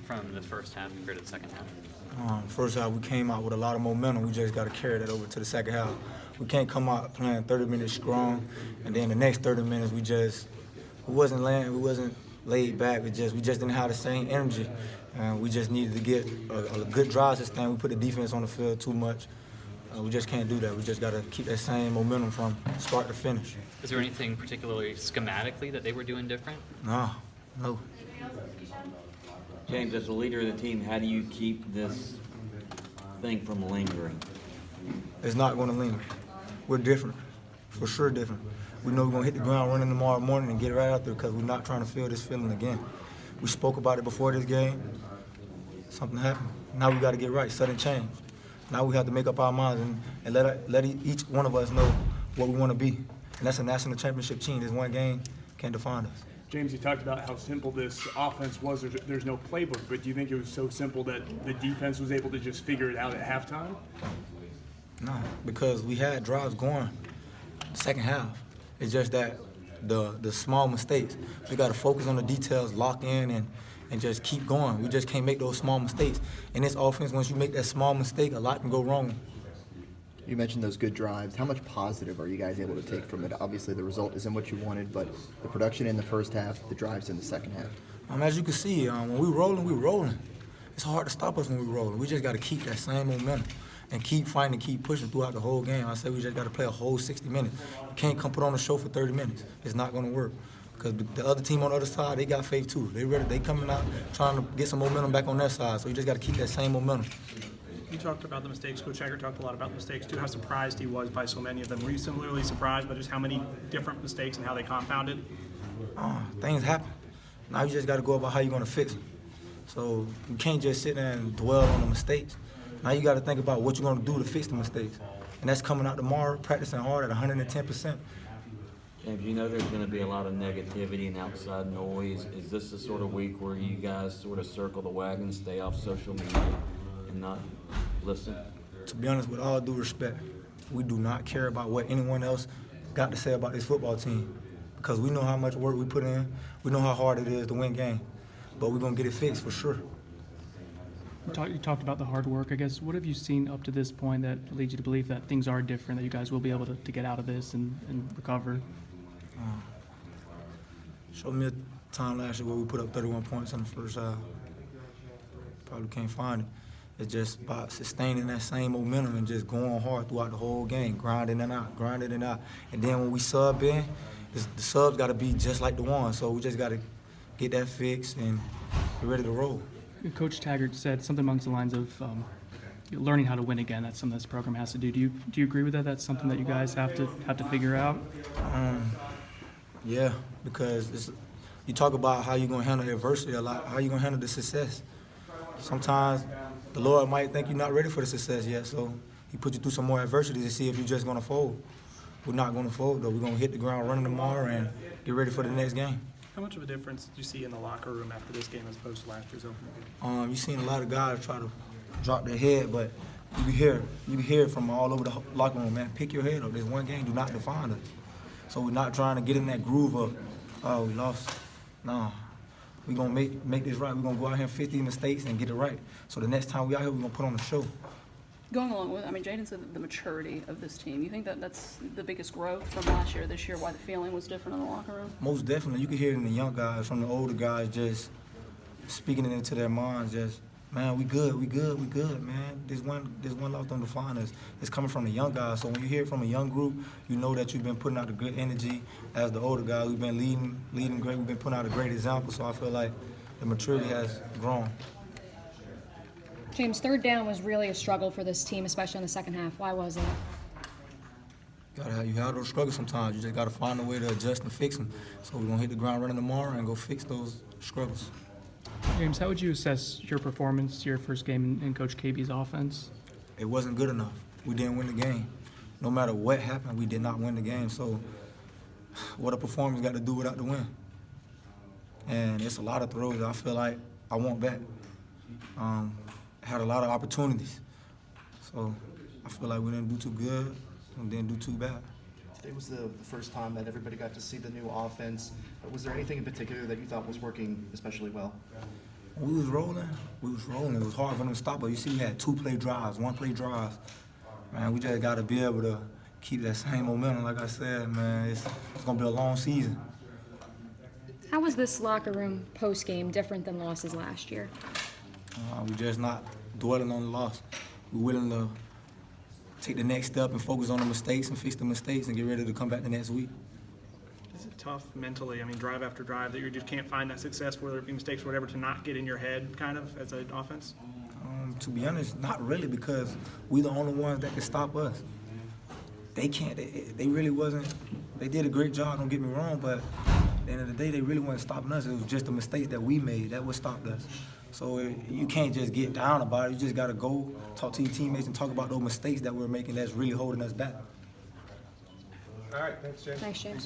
from the first half compared to the second half? First half, we came out with a lot of momentum. We just got to carry that over to the second half. We can't come out playing 30 minutes strong, and then the next 30 minutes we wasn't laid back. We just didn't have the same energy, and we just needed to get a good drive sustain. We put the defense on the field too much. We just can't do that. We just got to keep that same momentum from start to finish. Is there anything particularly schematically that they were doing different? No. James, as the leader of the team, how do you keep this thing from lingering? It's not going to linger. We're different, for sure different. We know we're going to hit the ground running tomorrow morning and get right out there because we're not trying to feel this feeling again. We spoke about it before this game. Something happened. Now we got to get right, sudden change. Now we have to make up our minds and let each one of us know what we want to be. And that's a national championship team. This one game can't define us. James, you talked about how simple this offense was. There's no playbook, but do you think it was so simple that the defense was able to just figure it out at halftime? No, because we had drives going second half. It's just that the small mistakes. We got to focus on the details, lock in, and just keep going. We just can't make those small mistakes. In this offense, once you make that small mistake, a lot can go wrong. You mentioned those good drives. How much positive are you guys able to take from it? Obviously, the result isn't what you wanted, but the production in the first half, the drives in the second half. As you can see, when we're rolling. It's hard to stop us when we're rolling. We just got to keep that same momentum and keep fighting, keep pushing throughout the whole game. I said we just got to play a whole 60 minutes. You can't come put on a show for 30 minutes. It's not going to work. Because the other team on the other side, they got faith too. They ready. They coming out trying to get some momentum back on their side. So you just got to keep that same momentum. You talked about the mistakes. Coach Hager talked a lot about the mistakes too, how surprised he was by so many of them. Were you similarly surprised by just how many different mistakes and how they compounded? Things happen. Now you just got to go about how you're going to fix them. So you can't just sit there and dwell on the mistakes. Now you got to think about what you're going to do to fix the mistakes. And that's coming out tomorrow, practicing hard at 110%. James, you know there's going to be a lot of negativity and outside noise. Is this the sort of week where you guys sort of circle the wagon, stay off social media, and not listen? To be honest, with all due respect, we do not care about what anyone else got to say about this football team because we know how much work we put in. We know how hard it is to win games, but we're going to get it fixed for sure. You talked about the hard work. I guess, what have you seen up to this point that leads you to believe that things are different, that you guys will be able to get out of this and recover? Show me a time last year where we put up 31 points in the first half. Probably can't find it. It's just about sustaining that same momentum and just going hard throughout the whole game, grinding it out. And then when we sub in, the subs got to be just like the one. So we just got to get that fixed and be ready to roll. Coach Taggart said something amongst the lines of learning how to win again. That's something this program has to do. Do you agree with that? That's something that you guys have to figure out? Yeah, because you talk about how you're going to handle adversity a lot, how you're going to handle the success. Sometimes the Lord might think you're not ready for the success yet, so He put you through some more adversity to see if you're just going to fold. We're not going to fold, though. We're going to hit the ground running tomorrow and get ready for the next game. How much of a difference did you see in the locker room after this game as opposed to last year's opening game? You've seen a lot of guys try to drop their head, but you can hear it from all over the locker room, man. Pick your head up. This one game do not define us. So we're not trying to get in that groove of, oh, we lost. No. We're going to make this right. We're going to go out here in 50 mistakes and get it right. So the next time we out here, we're going to put on a show. Going along with, Jaden said the maturity of this team. You think that that's the biggest growth from last year to this year, why the feeling was different in the locker room? Most definitely. You can hear it in the young guys, from the older guys, just speaking it into their minds, just, man, we good, man. This one loss don't define us. It's coming from the young guys. So when you hear it from a young group, you know that you've been putting out the good energy. As the older guys, we've been leading great. We've been putting out a great example. So I feel like the maturity has grown. James, third down was really a struggle for this team, especially in the second half. Why was it? You have those struggles sometimes. You just got to find a way to adjust and fix them. So we're going to hit the ground running tomorrow and go fix those struggles. James, how would you assess your performance your first game in Coach KB's offense? It wasn't good enough. We didn't win the game. No matter what happened, we did not win the game. So what a performance got to do without the win? And it's a lot of throws that I feel like I want back. Had a lot of opportunities. So I feel like we didn't do too good and didn't do too bad. Today was the first time that everybody got to see the new offense. Was there anything in particular that you thought was working especially well? When we was rolling. It was hard for them to stop us. You see, we had 2-play drives, 1-play drives. Man, we just got to be able to keep that same momentum. Like I said, man, it's going to be a long season. How was this locker room post-game different than losses last year? We just not dwelling on the loss. We're willing to take the next step and focus on the mistakes and fix the mistakes and get ready to come back the next week. Is it tough mentally? I mean, drive after drive that you just can't find that success, whether it be mistakes or whatever, to not get in your head, kind of, as an offense? To be honest, not really, because we the only ones that can stop us. They can't. They really wasn't. They did a great job. Don't get me wrong, but at the end of the day, they really wasn't stopping us. It was just the mistakes that we made that what stopped us. So you can't just get down about it. You just got to go talk to your teammates and talk about those mistakes that we're making that's really holding us back. All right, thanks, James. Thanks, James.